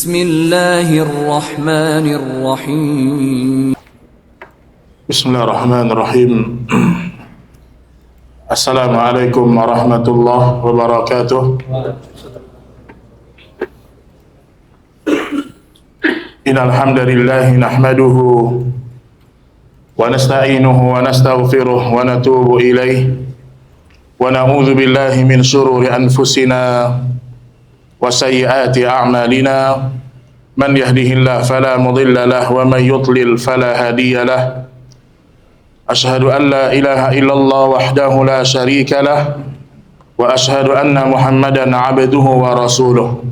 Bismillahirrahmanirrahim. Bismillahirrahmanirrahim. Assalamualaikum warahmatullahi wabarakatuh. Innal hamdalillah nahmaduhu wa nasta'inuhu wa nastaghfiruh wa natubu ilayh wa na'udzu billahi min shururi anfusina wa sayyiati a'malina. Man yahdihillahu fala mudilla lahu wa man yudlil fala hadiya lahu. Ashhadu an la ilaha illallah wahdahu la syarika lah wa ashhadu anna Muhammadan abduhu wa rasuluh.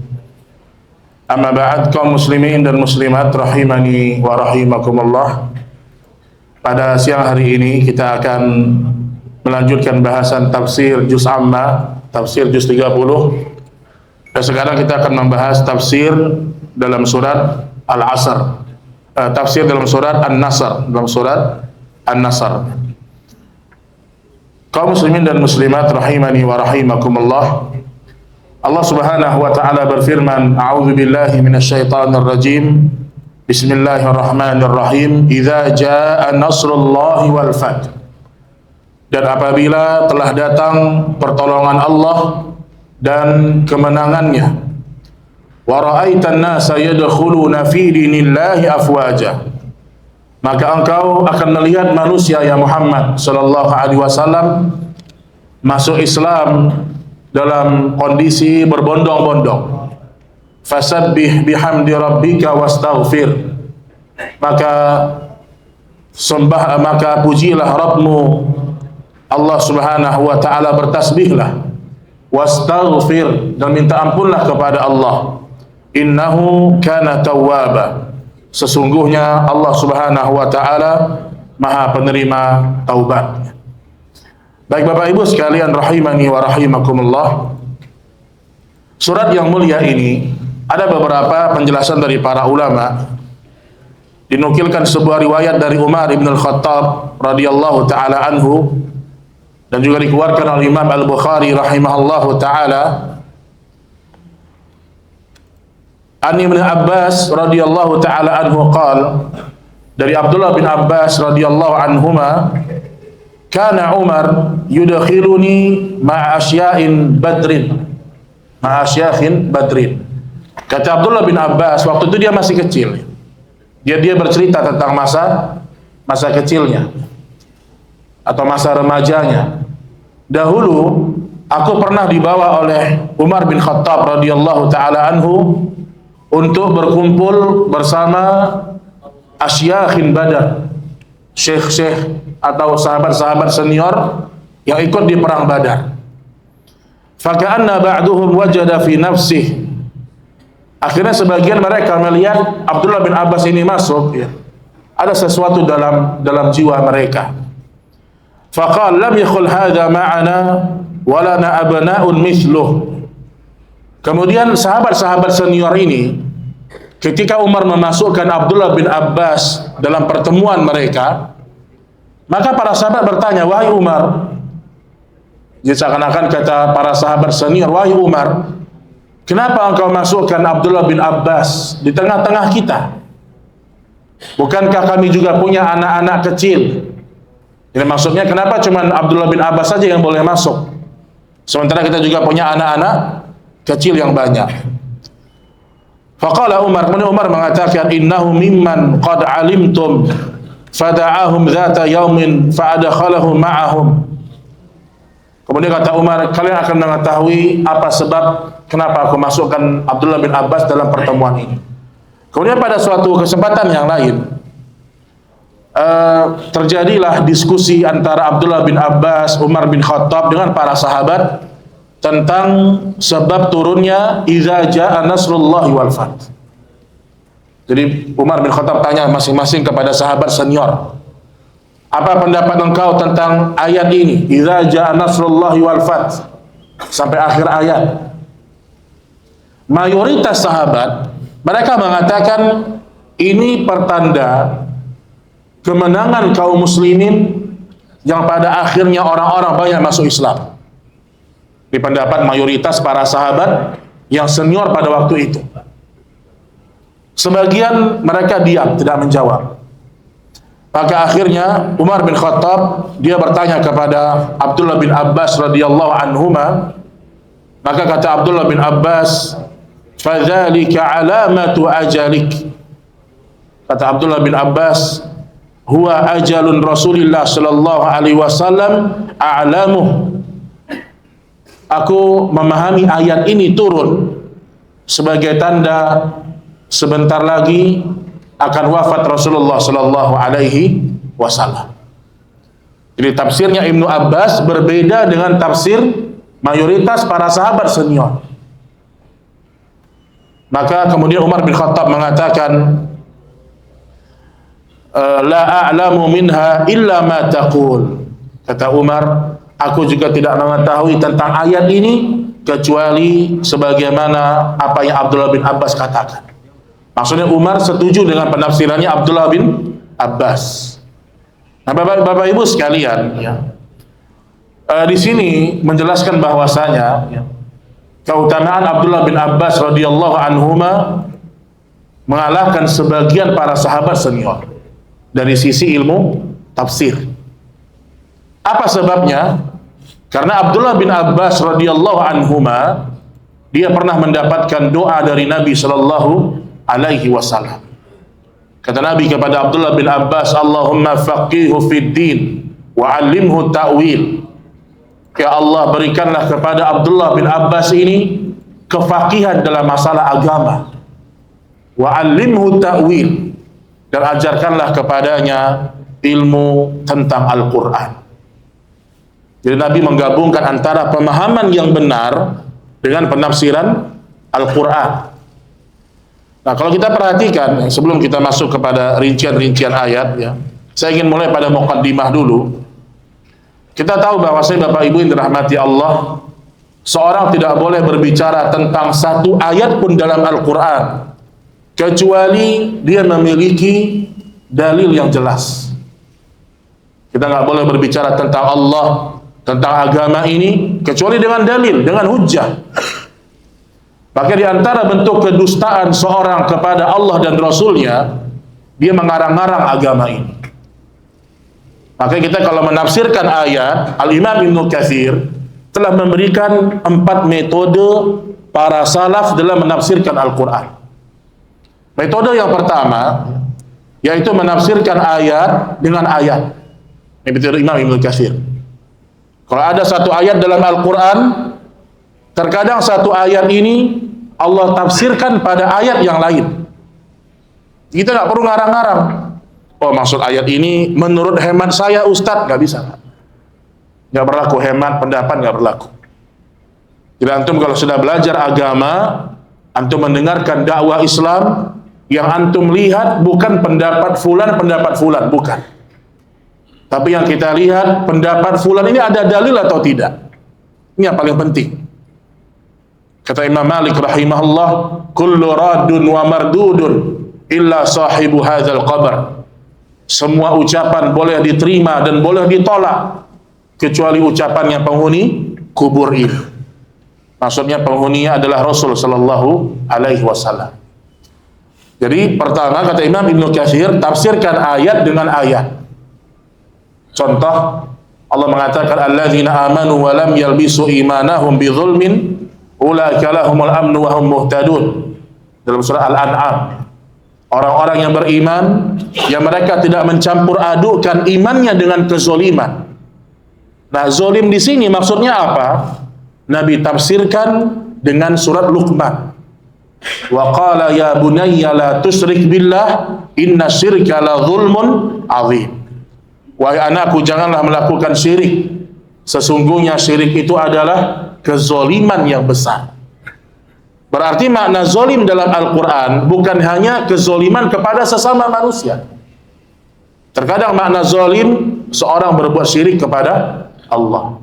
Amma ba'd, kaum muslimin dan muslimat rahimani wa rahimakumullah. Pada siang hari ini kita akan melanjutkan bahasan tafsir juz amma, tafsir juz 30. Dan sekarang kita akan membahas tafsir dalam surat Al-Asr, tafsir dalam surat An-Nasr, dalam surat An-Nasr. Kaum muslimin dan muslimat rahimani wa rahimakumullah. Allah Subhanahu wa taala berfirman, a'udzu billahi minasyaitonir rajim. Bismillahirrahmanirrahim. Idza jaa nasrullahi wal fath. Dan apabila telah datang pertolongan Allah dan kemenangannya. Wa ra'aitan nasa yadkhuluna fi dinillahi afwaja. Maka engkau akan melihat manusia ya Muhammad sallallahu alaihi wasallam masuk Islam dalam kondisi berbondong-bondong. Fasabbih bihamdi rabbika wastaghfir. Maka pujilah Rabbmu Allah Subhanahu wa taala, bertasbihlah, wastaghfir, dan minta ampunlah kepada Allah. Innahu kana tawwaba. Sesungguhnya Allah Subhanahu wa taala Maha penerima taubat. Baik Bapak Ibu sekalian rahimani wa rahimakumullah. Surat yang mulia ini ada beberapa penjelasan dari para ulama. Dinukilkan sebuah riwayat dari Umar bin Al-Khattab radhiyallahu taala anhu, dan juga dikeluarkan oleh Imam Al-Bukhari rahimahullahu taala. An Ibn Abbas radhiyallahu taala anhu qala, dari Abdullah bin Abbas radhiyallahu anhuma, kana Umar yudkhiluni ma'a asya'in badrin, ma'a asyakhin badrin. Kata Abdullah bin Abbas, waktu itu dia masih kecil. Dia bercerita tentang masa kecilnya atau masa remajanya. Dahulu aku pernah dibawa oleh Umar bin Khattab radhiyallahu taala anhu untuk berkumpul bersama asyakhin Badar, syekh-syekh atau sahabat-sahabat senior yang ikut di perang Badar. Faka'anna ba'duhum wajada fi nafsihi. Akhirnya sebagian mereka melihat Abdullah bin Abbas ini masuk, ya, ada sesuatu dalam jiwa mereka. Faqala lam yakhul hadha ma'ana wa lana abna'un mithluh. Kemudian sahabat-sahabat senior ini, ketika Umar memasukkan Abdullah bin Abbas dalam pertemuan mereka, maka para sahabat bertanya, wahai Umar, jadi seakan-akan kata para sahabat senior, wahai Umar, kenapa engkau masukkan Abdullah bin Abbas di tengah-tengah kita? Bukankah kami juga punya anak-anak kecil? Ini maksudnya kenapa cuma Abdullah bin Abbas saja yang boleh masuk, sementara kita juga punya anak-anak kecil yang banyak. Faqala Umar, kemudian Umar mengatakan, innahu mimman qad alimtum fada'ahum dhata yaumin fa'adakhalahu ma'ahum. Kemudian kata Umar, kalian akan mengetahui apa sebab kenapa aku masukkan Abdullah bin Abbas dalam pertemuan ini. Kemudian pada suatu kesempatan yang lain, terjadilah diskusi antara Abdullah bin Abbas, Umar bin Khattab dengan para sahabat tentang sebab turunnya idza jaa nasrullahi wal fath. Jadi Umar bin Khattab tanya masing-masing kepada sahabat senior, apa pendapat engkau tentang ayat ini, idza jaa nasrullahi wal fath, sampai akhir ayat. Mayoritas sahabat mereka mengatakan ini pertanda kemenangan kaum muslimin yang pada akhirnya orang-orang banyak masuk Islam. Di pendapat mayoritas para sahabat yang senior pada waktu itu. Sebagian mereka diam, tidak menjawab. Maka akhirnya Umar bin Khattab dia bertanya kepada Abdullah bin Abbas radhiyallahu anhuma. Maka kata Abdullah bin Abbas, "Fadzalika alamatu ajalik." Kata Abdullah bin Abbas, "Huwa ajalun Rasulillah sallallahu alaihi wasallam a'lamuh." Aku memahami ayat ini turun sebagai tanda sebentar lagi akan wafat Rasulullah sallallahu alaihi wasallam. Jadi tafsirnya Ibnu Abbas berbeda dengan tafsir mayoritas para sahabat senior. Maka kemudian Umar bin Khattab mengatakan, la a'lamu minha illa ma taqul. Kata Umar, aku juga tidak mengetahui tentang ayat ini kecuali sebagaimana apa yang Abdullah bin Abbas katakan. Maksudnya Umar setuju dengan penafsirannya Abdullah bin Abbas. Nah, Bapak Ibu sekalian, ya, di sini menjelaskan bahwasanya keutamaan Abdullah bin Abbas radhiyallahu anhuma mengalahkan sebagian para sahabat senior dari sisi ilmu tafsir. Apa sebabnya? Karena Abdullah bin Abbas radhiyallahu anhuma dia pernah mendapatkan doa dari Nabi sallallahu alaihi wasallam. Kata Nabi kepada Abdullah bin Abbas, "Allahumma faqihu fid din wa 'allimhu ta'wil." Ya Allah, berikanlah kepada Abdullah bin Abbas ini kefaqihan dalam masalah agama. Wa 'allimhu ta'wil, dan ajarkanlah kepadanya ilmu tentang Al-Qur'an. Jadi Nabi menggabungkan antara pemahaman yang benar dengan penafsiran Al-Qur'an. Nah, kalau kita perhatikan sebelum kita masuk kepada rincian-rincian ayat, ya, saya ingin mulai pada muqaddimah dulu. Kita tahu bahwa Bapak Ibu yang dirahmati Allah, seorang tidak boleh berbicara tentang satu ayat pun dalam Al-Quran kecuali dia memiliki dalil yang jelas. Kita nggak boleh berbicara tentang Allah, tentang agama ini kecuali dengan dalil, dengan hujjah. Maka di antara bentuk kedustaan seorang kepada Allah dan Rasulnya, dia mengarang-arang agama ini. Maka kita kalau menafsirkan ayat, Al-Imam Ibnu Katsir telah memberikan 4 metode para salaf dalam menafsirkan Al-Quran. Metode yang pertama yaitu menafsirkan ayat dengan ayat. Ini metode Imam Ibnu Katsir. Kalau ada satu ayat dalam Al-Quran, terkadang satu ayat ini Allah tafsirkan pada ayat yang lain. Kita nggak perlu ngarang-ngarang. Oh, maksud ayat ini menurut hemat saya Ustadz, nggak bisa. Nggak berlaku, hemat pendapat nggak berlaku. Jadi antum kalau sudah belajar agama, antum mendengarkan dakwah Islam, yang antum lihat bukan pendapat fulan, bukan. Tapi yang kita lihat pendapat fulan ini ada dalil atau tidak. Ini yang paling penting. Kata Imam Malik rahimahullah, kullu radun wa mardudun illa sahibu hadzal qabr. Semua ucapan boleh diterima dan boleh ditolak kecuali ucapan yang penghuni kubur ini. Maksudnya penghuninya adalah Rasul sallallahu alaihi wasallam. Jadi pertama kata Imam Ibnu Katsir, tafsirkan ayat dengan ayat. Contoh, Allah mengatakan alladzina amanu wa lam yalbisu imanahum bidzulmin ulaika lahumul amnu wa hum muhtadun. Dalam surah Al-An'am, orang-orang yang beriman yang mereka tidak mencampur adukkan imannya dengan kezoliman. Nah, zolim di sini maksudnya apa? Nabi tafsirkan dengan surat Luqman. Wa qala ya bunayya la tusyrik billah inna syirka la zulmun azim. Wahai anakku, janganlah melakukan syirik. Sesungguhnya syirik itu adalah kezoliman yang besar. Berarti makna zolim dalam Al-Quran bukan hanya kezoliman kepada sesama manusia. Terkadang makna zolim seorang berbuat syirik kepada Allah.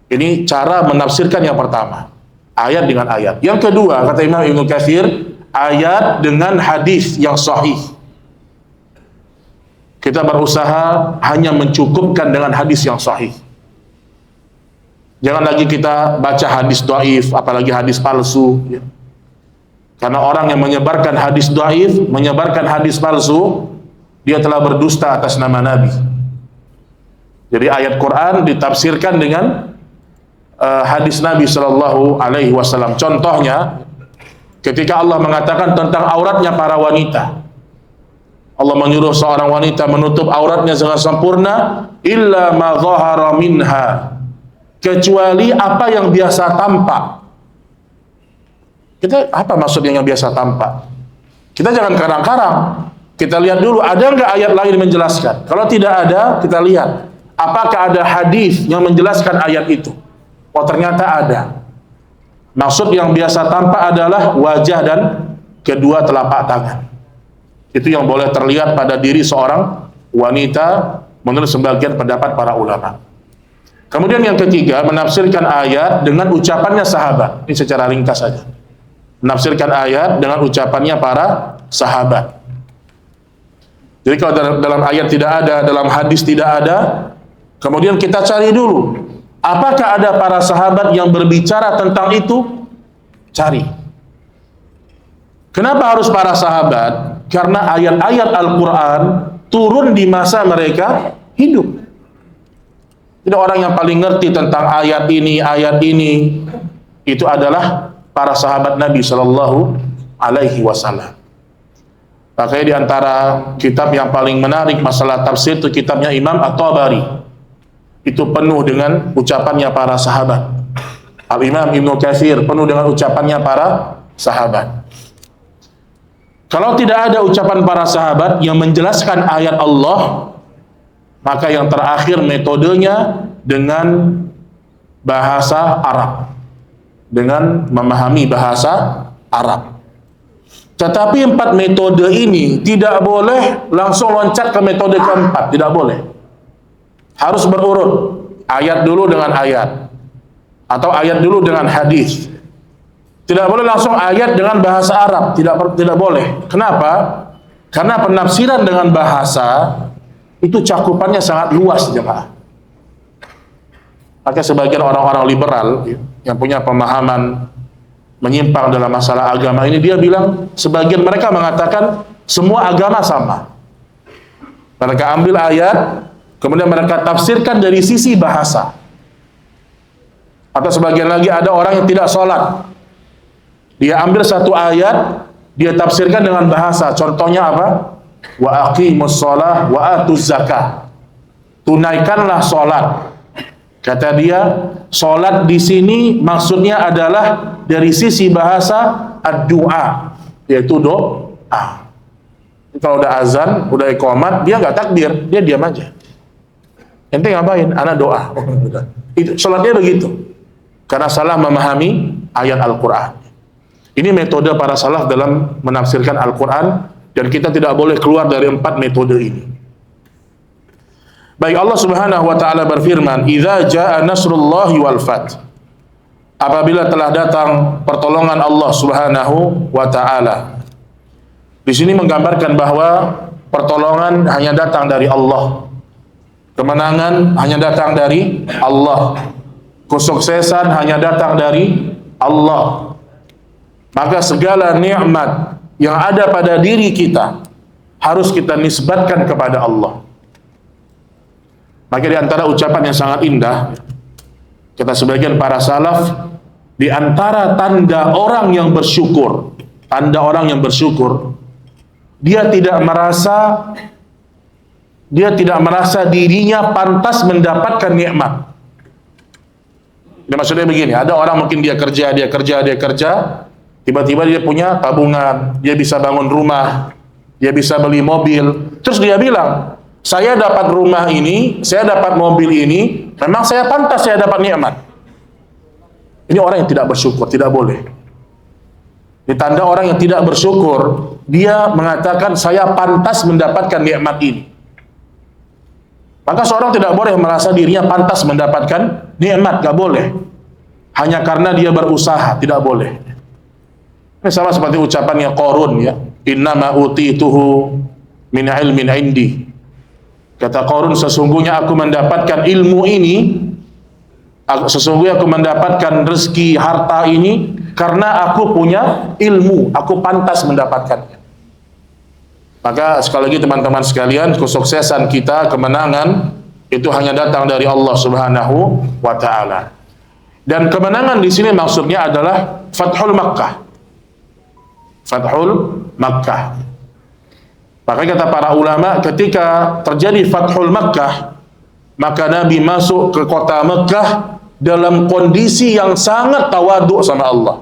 Ini cara menafsirkan yang pertama, ayat dengan ayat. Yang kedua, kata Imam Ibnu Katsir, ayat dengan hadis yang sahih. Kita berusaha hanya mencukupkan dengan hadis yang sahih. Jangan lagi kita baca hadis dhaif, apalagi hadis palsu. Karena orang yang menyebarkan hadis dhaif, menyebarkan hadis palsu, dia telah berdusta atas nama Nabi. Jadi ayat Quran ditafsirkan dengan hadis Nabi Shallallahu Alaihi Wasallam. Contohnya, ketika Allah mengatakan tentang auratnya para wanita, Allah menyuruh seorang wanita menutup auratnya dengan sempurna, illa ma dhahara minha, kecuali apa yang biasa tampak. Kita apa maksudnya yang biasa tampak? Kita jangan karang-karang. Kita lihat dulu, ada nggak ayat lain menjelaskan? Kalau tidak ada, kita lihat apakah ada hadis yang menjelaskan ayat itu. Oh, ternyata ada. Maksud yang biasa tampak adalah wajah dan kedua telapak tangan. Itu yang boleh terlihat pada diri seorang wanita menurut sebagian pendapat para ulama. Kemudian yang ketiga, menafsirkan ayat dengan ucapannya sahabat. Ini secara ringkas saja. Menafsirkan ayat dengan ucapannya para sahabat. Jadi kalau dalam ayat tidak ada, dalam hadis tidak ada, kemudian kita cari dulu, apakah ada para sahabat yang berbicara tentang itu? Cari. Kenapa harus para sahabat? Karena ayat-ayat Al-Quran turun di masa mereka hidup. Jadi orang yang paling ngerti tentang ayat ini itu adalah para sahabat Nabi Shallallahu Alaihi Wasallam. Makanya di antara kitab yang paling menarik masalah tafsir itu kitabnya Imam At-Tabari. Itu penuh dengan ucapannya para sahabat. Al-Imam Ibnu Katsir penuh dengan ucapannya para sahabat. Kalau tidak ada ucapan para sahabat yang menjelaskan ayat Allah, maka yang terakhir metodenya dengan bahasa Arab, dengan memahami bahasa Arab. Tetapi 4 metode ini tidak boleh langsung loncat ke metode keempat, tidak boleh. Harus berurut, ayat dulu dengan ayat, atau ayat dulu dengan hadis. Tidak boleh langsung ayat dengan bahasa Arab, tidak boleh. Kenapa? Karena penafsiran dengan bahasa itu cakupannya sangat luas, jemaah. Maka sebagian orang-orang liberal yang punya pemahaman menyimpang dalam masalah agama ini, dia bilang, sebagian mereka mengatakan semua agama sama. Mereka ambil ayat, kemudian mereka tafsirkan dari sisi bahasa. Atau sebagian lagi ada orang yang tidak sholat, dia ambil satu ayat, dia tafsirkan dengan bahasa. Contohnya apa? Wa aqimus shalah wa atuz zakah. Tunaikanlah sholat. Kata dia, sholat di sini maksudnya adalah dari sisi bahasa ad-du'a, yaitu doa. Kalau udah azan, udah iqamat, dia nggak takbir, dia diam aja. Ente ngapain? Ana doa. Itu sholatnya begitu. Karena salah memahami ayat Al-Quran. Ini metode para salaf dalam menafsirkan Al-Quran, dan kita tidak boleh keluar dari 4 metode ini. Baik, Allah Subhanahu wa taala berfirman, "Idza jaa nasrullahi wal fath." Apabila telah datang pertolongan Allah Subhanahu wa taala. Di sini menggambarkan bahwa pertolongan hanya datang dari Allah. Kemenangan hanya datang dari Allah. Kesuksesan hanya datang dari Allah. Maka segala nikmat yang ada pada diri kita harus kita nisbatkan kepada Allah. Maka di antara ucapan yang sangat indah, kata sebagian para salaf, di antara tanda orang yang bersyukur, dia tidak merasa dirinya pantas mendapatkan nikmat. Ini maksudnya begini, ada orang mungkin dia kerja, tiba-tiba dia punya tabungan, dia bisa bangun rumah, dia bisa beli mobil, terus dia bilang, saya dapat rumah ini, saya dapat mobil ini, memang saya pantas saya dapat nikmat. Ini orang yang tidak bersyukur, tidak boleh. Ini tanda orang yang tidak bersyukur, dia mengatakan saya pantas mendapatkan nikmat ini. Maka seorang tidak boleh merasa dirinya pantas mendapatkan nikmat, gak boleh. Hanya karena dia berusaha, tidak boleh. Ini sama seperti ucapannya Qarun, ya. Innama utituhu min ilmin indi. Kata Qarun, sesungguhnya aku mendapatkan ilmu ini, sesungguhnya aku mendapatkan rezeki harta ini karena aku punya ilmu, aku pantas mendapatkannya. Maka sekali lagi teman-teman sekalian, kesuksesan kita, kemenangan itu hanya datang dari Allah Subhanahu wa taala. Dan kemenangan di sini maksudnya adalah Fathul Makkah. Fathul Makkah. Maka kata para ulama, ketika terjadi Fathul Makkah, maka Nabi masuk ke kota Makkah dalam kondisi yang sangat tawaduk sama Allah.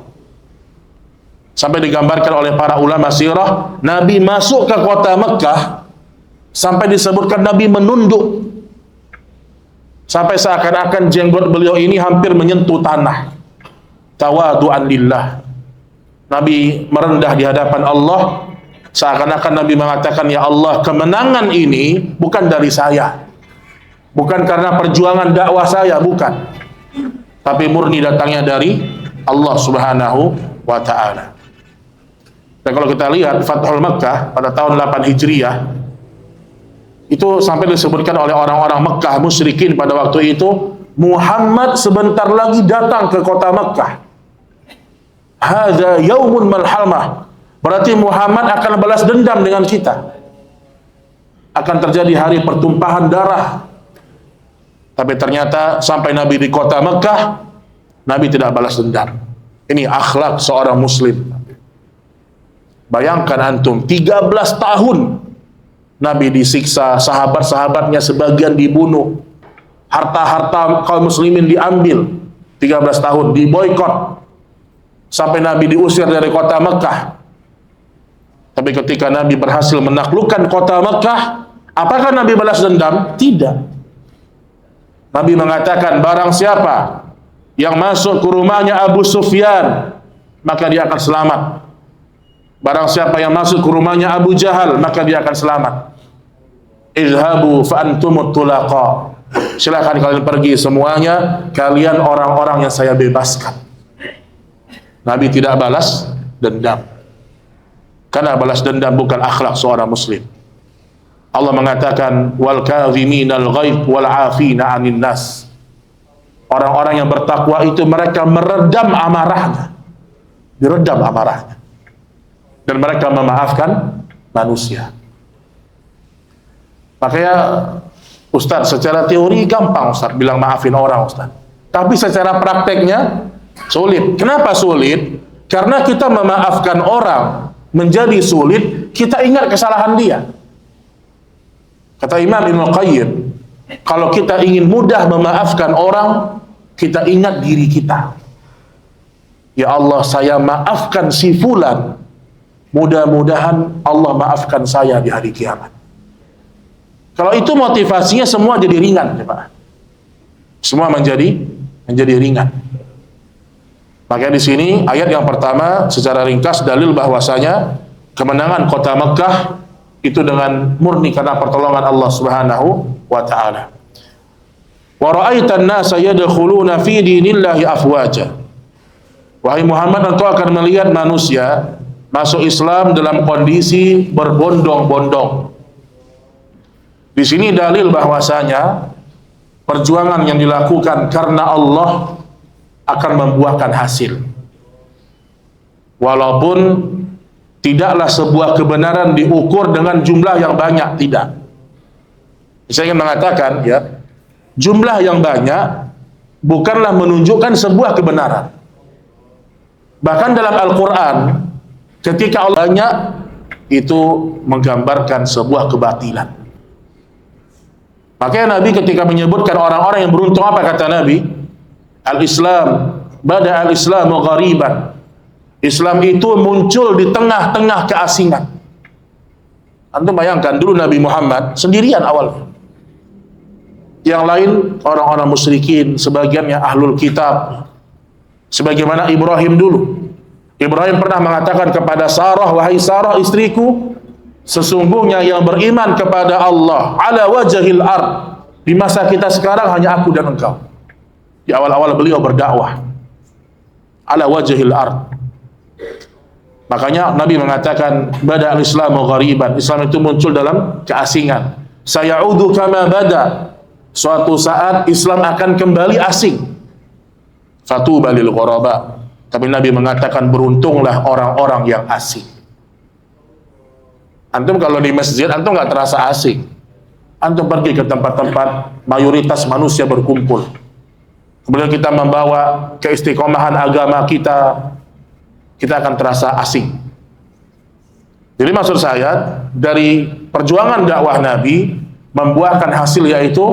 Sampai digambarkan oleh para ulama sirah, Nabi masuk ke kota Makkah sampai disebutkan Nabi menunduk, sampai seakan-akan jenggot beliau ini hampir menyentuh tanah. Tawadu'an lillah. Nabi merendah di hadapan Allah, seakan-akan Nabi mengatakan, ya Allah, kemenangan ini bukan dari saya, bukan karena perjuangan dakwah saya, bukan, tapi murni datangnya dari Allah Subhanahu wa ta'ala. Dan kalau kita lihat Fathul Makkah pada tahun 8 Hijriah, itu sampai disebutkan oleh orang-orang Mekah musyrikin pada waktu itu, Muhammad sebentar lagi datang ke kota Mekah. Hadza yaumun malhamah. Berarti Muhammad akan balas dendam dengan kita. Akan terjadi hari pertumpahan darah. Tapi ternyata sampai Nabi di kota Mekah, Nabi tidak balas dendam. Ini akhlak seorang muslim. Bayangkan antum, 13 tahun Nabi disiksa, sahabat-sahabatnya sebagian dibunuh, harta-harta kaum muslimin diambil, 13 tahun diboikot, sampai Nabi diusir dari kota Mekah. Tapi ketika Nabi berhasil menaklukkan kota Mekah, apakah Nabi balas dendam? Tidak. Nabi mengatakan, barang siapa yang masuk ke rumahnya Abu Sufyan, maka dia akan selamat. Barang siapa yang masuk ke rumahnya Abu Jahal, maka dia akan selamat. Izhabu fa antumut tulaqa. Silakan kalian pergi semuanya, kalian orang-orang yang saya bebaskan. Nabi tidak balas dendam. Karena balas dendam bukan akhlak seorang muslim. Allah mengatakan, wal kadhiminal ghaidh wal 'afina 'anil nas. Orang-orang yang bertakwa itu mereka meredam amarahnya. Diredam amarahnya. Dan mereka memaafkan manusia. Makanya Ustaz, secara teori gampang Ustaz bilang maafin orang Ustaz. Tapi secara prakteknya sulit. Kenapa sulit? Karena kita memaafkan orang menjadi sulit, kita ingat kesalahan dia. Kata Imam Ibnu Qayyim, kalau kita ingin mudah memaafkan orang, kita ingat diri kita. Ya Allah, saya maafkan si fulan. Mudah-mudahan Allah maafkan saya di hari kiamat. Kalau itu motivasinya, semua jadi ringan, ya Pak. Semua menjadi ringan. Makanya di sini ayat yang pertama secara ringkas dalil bahwasanya kemenangan kota Mekah itu dengan murni karena pertolongan Allah Subhanahu wa taala. Wa ra'aitan nasa yadkhuluna fi dinillahi afwaja. Wahai Muhammad, engkau akan melihat manusia masuk Islam dalam kondisi berbondong-bondong. Di sini dalil bahwasanya perjuangan yang dilakukan karena Allah akan membuahkan hasil. Walaupun tidaklah sebuah kebenaran diukur dengan jumlah yang banyak, tidak. Saya ingin mengatakan, ya, jumlah yang banyak bukanlah menunjukkan sebuah kebenaran. Bahkan dalam Al-Quran, ketika Allah banyak, itu menggambarkan sebuah kebatilan. Makanya Nabi ketika menyebutkan orang-orang yang beruntung, apa kata Nabi? Al-Islam, bada al-Islamu ghariban. Islam itu muncul di tengah-tengah keasingan. Antum bayangkan, dulu Nabi Muhammad sendirian awalnya. Yang lain orang-orang musyrikin, sebagiannya ahlul kitab. Sebagaimana Ibrahim dulu. Ibrahim pernah mengatakan kepada Sarah, wahai Sarah istriku, sesungguhnya yang beriman kepada Allah ala wajhil ard, di masa kita sekarang hanya aku dan engkau. Di awal-awal beliau berdakwah ala wajhil ard. Makanya Nabi mengatakan bada al-islamu ghariban, Islam itu muncul dalam keasingan. Sayaudu kama bada, suatu saat Islam akan kembali asing. Fatuba lil ghuraba, Tapi Nabi mengatakan beruntunglah orang-orang yang asing. Antum kalau di masjid, antum nggak terasa asing. Antum pergi ke tempat-tempat mayoritas manusia berkumpul. Kemudian kita membawa keistiqomahan agama kita, kita akan terasa asing. Jadi maksud saya, dari perjuangan dakwah Nabi membuahkan hasil, yaitu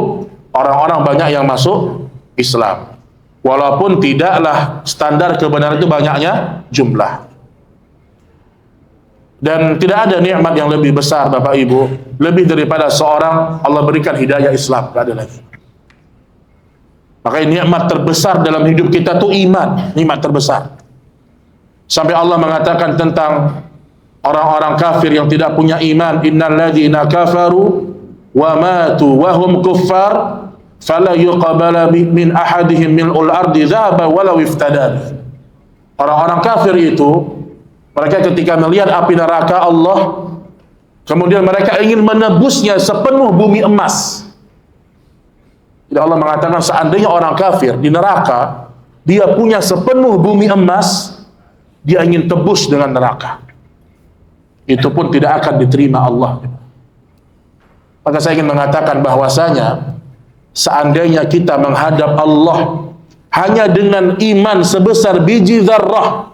orang-orang banyak yang masuk Islam. Walaupun tidaklah standar kebenaran itu banyaknya jumlah. Dan tidak ada nikmat yang lebih besar Bapak Ibu, lebih daripada seorang Allah berikan hidayah Islam, tidak ada lagi. Makanya nikmat terbesar dalam hidup kita itu iman, nikmat terbesar. Sampai Allah mengatakan tentang orang-orang kafir yang tidak punya iman, innal ladzina kafaru wa matu wa hum kuffar fala yuqbala min ahadihim mil'ul ardi dhahaba walau iftada. Orang-orang kafir itu, mereka ketika melihat api neraka Allah, kemudian mereka ingin menebusnya sepenuh bumi emas. Jadi Allah mengatakan seandainya orang kafir di neraka, dia punya sepenuh bumi emas, dia ingin tebus dengan neraka, itu pun tidak akan diterima Allah. Maka saya ingin mengatakan bahwasanya seandainya kita menghadap Allah hanya dengan iman sebesar biji zarrah,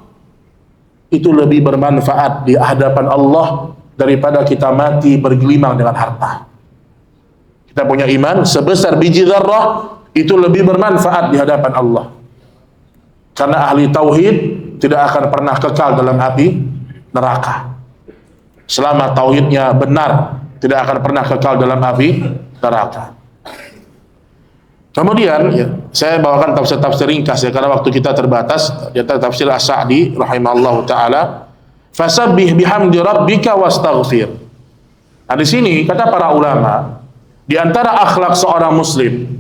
itu lebih bermanfaat di hadapan Allah daripada kita mati bergelimang dengan harta. Kita punya iman sebesar biji zarrah, itu lebih bermanfaat di hadapan Allah. Karena ahli tauhid tidak akan pernah kekal dalam api neraka. Selama tauhidnya benar, tidak akan pernah kekal dalam api neraka. Kemudian saya bawakan tafsir-tafsir ringkas ya, karena waktu kita terbatas. Di antara tafsir As-Sa'di rahimahullahu taala, fasabbih bihamdi rabbika wastaghfir. Nah, di sini kata para ulama, di antara akhlak seorang muslim,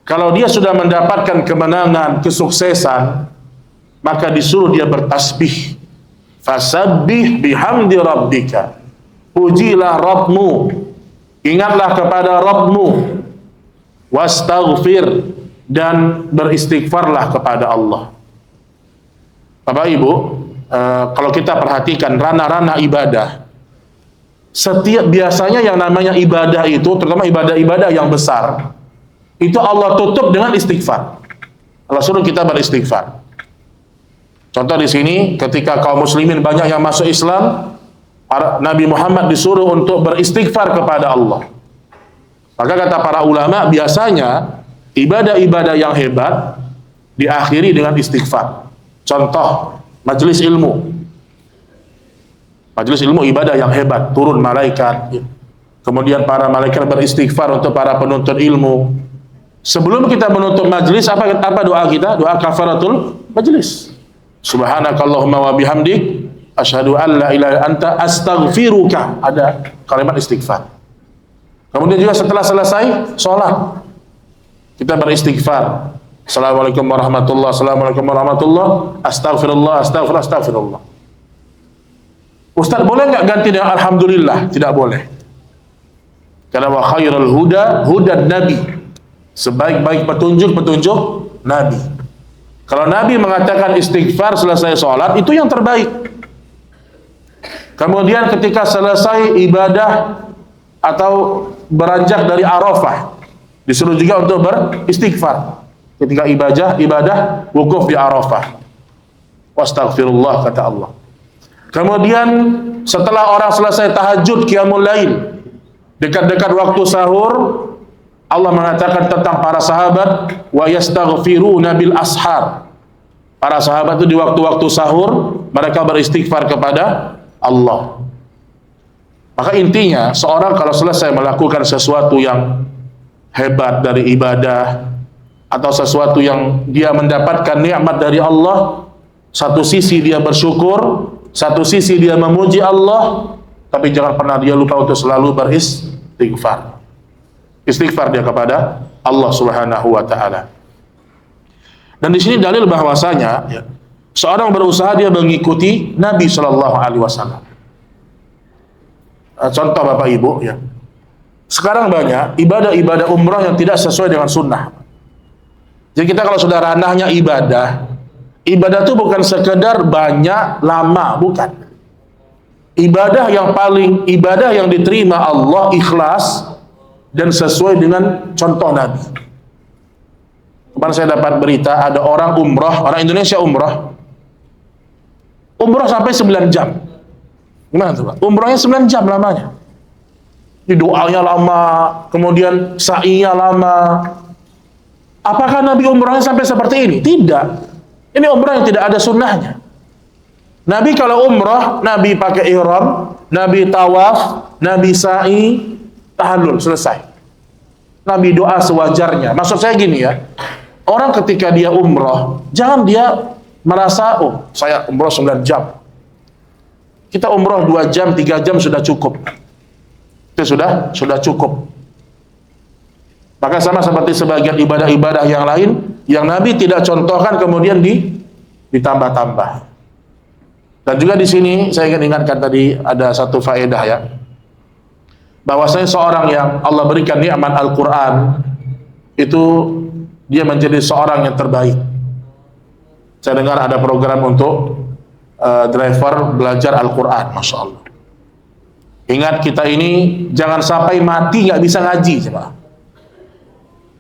kalau dia sudah mendapatkan kemenangan, kesuksesan, maka disuruh dia bertasbih. Fasabbih bihamdi rabbika. Pujilah Rabbmu, ingatlah kepada Rabbmu, wastaghfir, dan beristighfarlah kepada Allah. Bapak Ibu, kalau kita perhatikan ranah-ranah ibadah, setiap biasanya yang namanya ibadah itu, terutama ibadah-ibadah yang besar, itu Allah tutup dengan istighfar. Allah suruh kita beristighfar. Contoh di sini, ketika kaum muslimin banyak yang masuk Islam, Nabi Muhammad disuruh untuk beristighfar kepada Allah. Maka kata para ulama, biasanya ibadah-ibadah yang hebat diakhiri dengan istighfar. Contoh, majelis ilmu. Majelis ilmu ibadah yang hebat, turun malaikat. Kemudian para malaikat beristighfar untuk para penuntut ilmu. Sebelum kita menutup majelis, apa doa kita? Doa kafaratul majelis. Subhanakallahumma wa bihamdik, asyhadu an la ilaha illa anta, astaghfiruka. Ada kalimat istighfar. Kemudian juga setelah selesai sholat, kita beristighfar. Assalamualaikum warahmatullahi, assalamualaikum warahmatullahi, astaghfirullah, astaghfirullah, astaghfirullah. Ustaz, boleh nggak ganti dengan alhamdulillah? Tidak boleh. Karena wa khairul huda hudan nabi. Sebaik-baik petunjuk Nabi. Kalau Nabi mengatakan istighfar selesai sholat, itu yang terbaik. Kemudian ketika selesai ibadah atau beranjak dari Arafah, disuruh juga untuk beristighfar. Ketika ibadah wukuf di Arafah, wastaghfirullah, kata Allah. Kemudian setelah orang selesai tahajud qiyamul lail, dekat-dekat waktu sahur, Allah mengatakan tentang para sahabat, wa yastaghfiruna bil ashar. Para sahabat itu di waktu-waktu sahur mereka beristighfar kepada Allah. Maka intinya, seorang kalau selesai melakukan sesuatu yang hebat dari ibadah, atau sesuatu yang dia mendapatkan nikmat dari Allah, satu sisi dia bersyukur, satu sisi dia memuji Allah, tapi jangan pernah dia lupa untuk selalu beristighfar. Istighfar dia kepada Allah Subhanahu wa taala. Dan di sini dalil bahwasanya seorang berusaha dia mengikuti Nabi Shallallahu alaihi wasallam. Contoh Bapak Ibu ya. Sekarang banyak ibadah-ibadah umrah yang tidak sesuai dengan sunnah. Jadi kita kalau sudah ranahnya ibadah Ibadah itu bukan sekedar banyak, lama, bukan. Ibadah yang diterima Allah ikhlas dan sesuai dengan contoh Nabi. Kemarin saya dapat berita ada orang Indonesia umrah sampai 9 jam. Gimana tuh Pak? Umrahnya 9 jam lamanya. Doanya lama, kemudian sa'inya lama. Apakah Nabi umrahnya sampai seperti ini? Tidak. Ini umrah yang tidak ada sunnahnya. Nabi kalau umrah, Nabi pakai ihram, Nabi tawaf, Nabi sa'i, tahallul, selesai. Nabi doa sewajarnya. Maksud saya gini ya, orang ketika dia umrah, jangan dia merasa, oh saya umrah 9 jam. Kita umrah 2 jam, 3 jam sudah cukup. Itu sudah cukup. Maka sama seperti sebagian ibadah-ibadah yang lain, yang Nabi tidak contohkan kemudian ditambah-tambah. Dan juga di sini saya ingin ingatkan tadi ada satu faedah ya, bahwasanya seorang yang Allah berikan nikmat Al-Quran itu dia menjadi seorang yang terbaik. Saya dengar ada program untuk driver belajar Al-Quran, Masya Allah. Ingat kita ini jangan sampai mati nggak bisa ngaji, coba.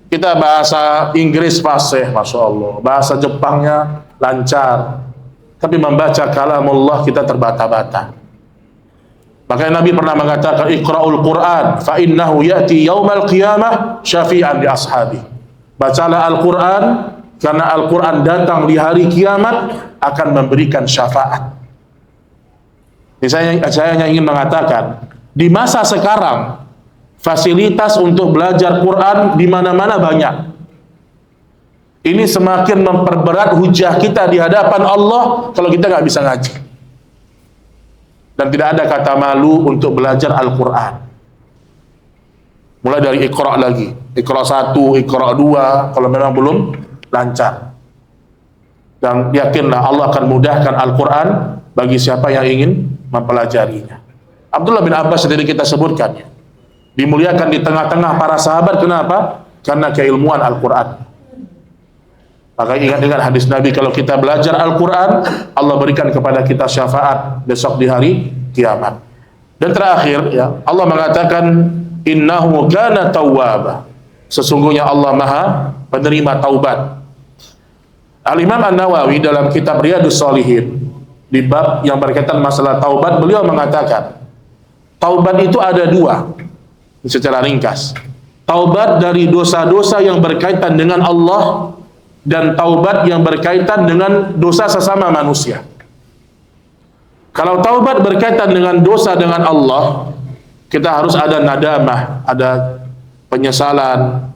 Kita bahasa Inggris fasih, Masya Allah. Bahasa Jepangnya lancar. Tapi membaca kalamullah kita terbata-bata. Makanya Nabi pernah mengatakan, Iqra'ul Qur'an, fa'innahu ya'ti yawmal qiyamah syafi'an li ashabi. Bacalah Al-Quran, karena Al-Quran datang di hari kiamat, akan memberikan syafaat. Saya hanya ingin mengatakan, di masa sekarang, fasilitas untuk belajar Quran di mana-mana banyak. Ini semakin memperberat hujah kita di hadapan Allah kalau kita nggak bisa ngaji. Dan tidak ada kata malu untuk belajar Al-Quran. Mulai dari Iqra lagi, Iqra 1, Iqra 2, kalau memang belum lancar. Dan yakinlah Allah akan mudahkan Al-Quran bagi siapa yang ingin mempelajarinya. Abdullah bin Abbas tadi kita sebutkan ya, dimuliakan di tengah-tengah para sahabat. Kenapa? Karena keilmuan Al-Quran. Maka ingat hadis Nabi, kalau kita belajar Al-Quran, Allah berikan kepada kita syafaat besok di hari kiamat. Dan terakhir ya, Allah mengatakan innahu kana tawwaba. Sesungguhnya Allah Maha penerima taubat. Al-Imam An-Nawawi dalam kitab Riyadhus Shalihin di bab yang berkaitan masalah taubat, beliau mengatakan taubat itu ada 2 secara ringkas. Taubat dari dosa-dosa yang berkaitan dengan Allah dan taubat yang berkaitan dengan dosa sesama manusia. Kalau taubat berkaitan dengan dosa dengan Allah, kita harus ada nadamah, ada penyesalan,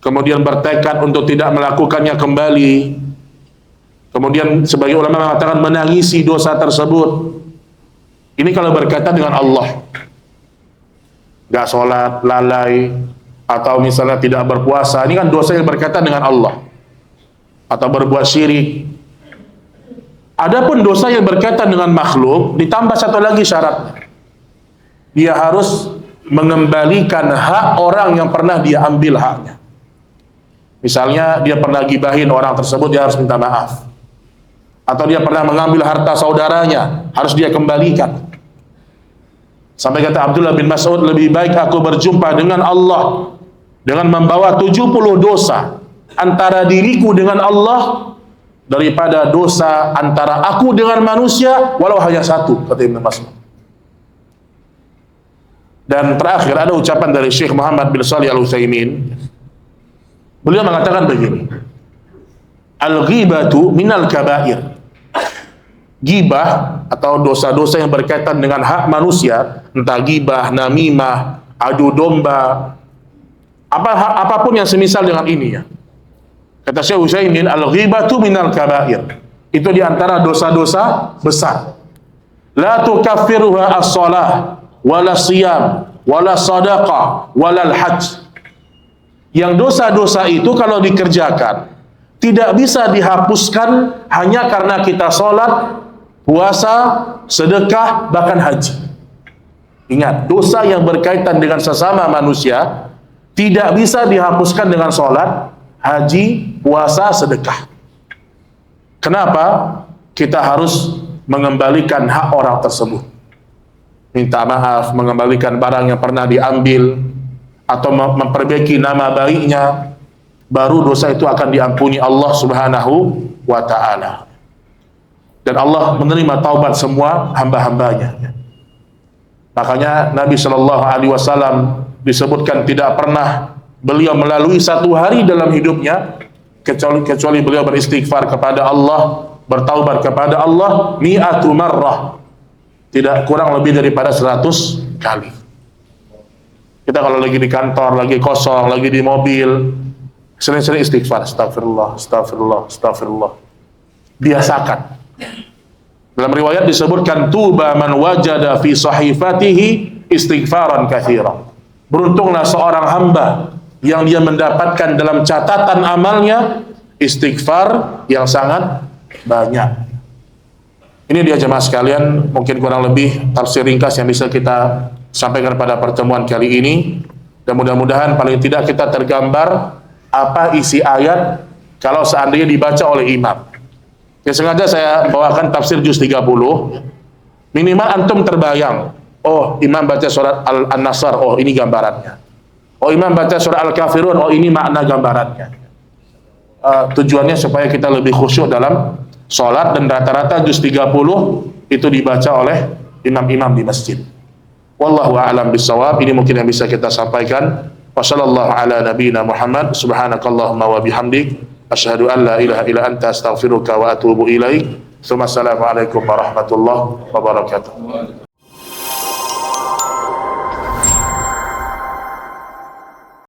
kemudian bertekad untuk tidak melakukannya kembali. Kemudian sebagai ulama mengatakan menangisi dosa tersebut. Ini kalau berkaitan dengan Allah. Gak sholat, lalai, atau misalnya tidak berpuasa, ini kan dosa yang berkaitan dengan Allah. Atau berbuat syirik. Adapun dosa yang berkaitan dengan makhluk, ditambah satu lagi syaratnya. Dia harus mengembalikan hak orang yang pernah dia ambil haknya. Misalnya dia pernah gibahin orang tersebut, dia harus minta maaf. Atau dia pernah mengambil harta saudaranya, harus dia kembalikan. Sampai kata Abdullah bin Mas'ud, lebih baik aku berjumpa dengan Allah dengan membawa 70 dosa antara diriku dengan Allah daripada dosa antara aku dengan manusia walau hanya 1, kata Ibnu Mas'ud. Dan terakhir ada ucapan dari Syekh Muhammad bin Shalih Al-Utsaimin. Beliau mengatakan begini, al-ghibatu minal kabair. Ghibah atau dosa-dosa yang berkaitan dengan hak manusia, entah ghibah, namimah, adu domba, apapun yang semisal dengan ini ya. Kata Syekh Utsaimin, al-ghibatu minal kabair. Itu diantara dosa-dosa besar. La tukaffiruha as-salah, wala siyam, wala sadaqah, wala al-hajj. Yang dosa-dosa itu kalau dikerjakan tidak bisa dihapuskan hanya karena kita sholat, puasa, sedekah, bahkan haji. Ingat, dosa yang berkaitan dengan sesama manusia tidak bisa dihapuskan dengan sholat, haji, puasa, sedekah. Kenapa kita harus mengembalikan hak orang tersebut? Minta maaf, mengembalikan barang yang pernah diambil, atau memperbaiki nama baiknya, baru dosa itu akan diampuni Allah Subhanahu wa ta'ala. Dan Allah menerima taubat semua hamba-hambanya. Makanya Nabi Shallallahu Alaihi Wasallam disebutkan tidak pernah beliau melalui satu hari dalam hidupnya kecuali beliau beristighfar kepada Allah, bertaubat kepada Allah mi'atu marrah, tidak kurang lebih daripada 100 kali. Kita kalau lagi di kantor, lagi kosong, lagi di mobil, sering-sering istighfar, astagfirullah, astagfirullah, astagfirullah. Biasakan. Dalam riwayat disebutkan tuba man wajada fi sahifatihi istighfaran katsiran. Beruntunglah seorang hamba yang dia mendapatkan dalam catatan amalnya istighfar yang sangat banyak. Ini dia jemaah sekalian, mungkin kurang lebih tafsir ringkas yang bisa kita sampaikan pada pertemuan kali ini. Dan mudah-mudahan paling tidak kita tergambar apa isi ayat kalau seandainya dibaca oleh imam. Ya, sengaja saya bawakan tafsir juz 30. Minimal antum terbayang, oh imam baca surat An-Nasr, oh ini gambarannya. Oh imam baca surat Al-Kafirun, oh ini makna gambarannya. Tujuannya supaya kita lebih khusyuk dalam sholat, dan rata-rata juz 30 itu dibaca oleh imam-imam di masjid. Wallahu a'lam bissawab. Ini mungkin yang bisa kita sampaikan. Wassallallahu ala nabiyyina Muhammad, subhanakallahumma wa bihamdik, asyhadu an la ilaha illa anta, astaghfiruka wa atubu ilaik. Assalamualaikum warahmatullahi wabarakatuh.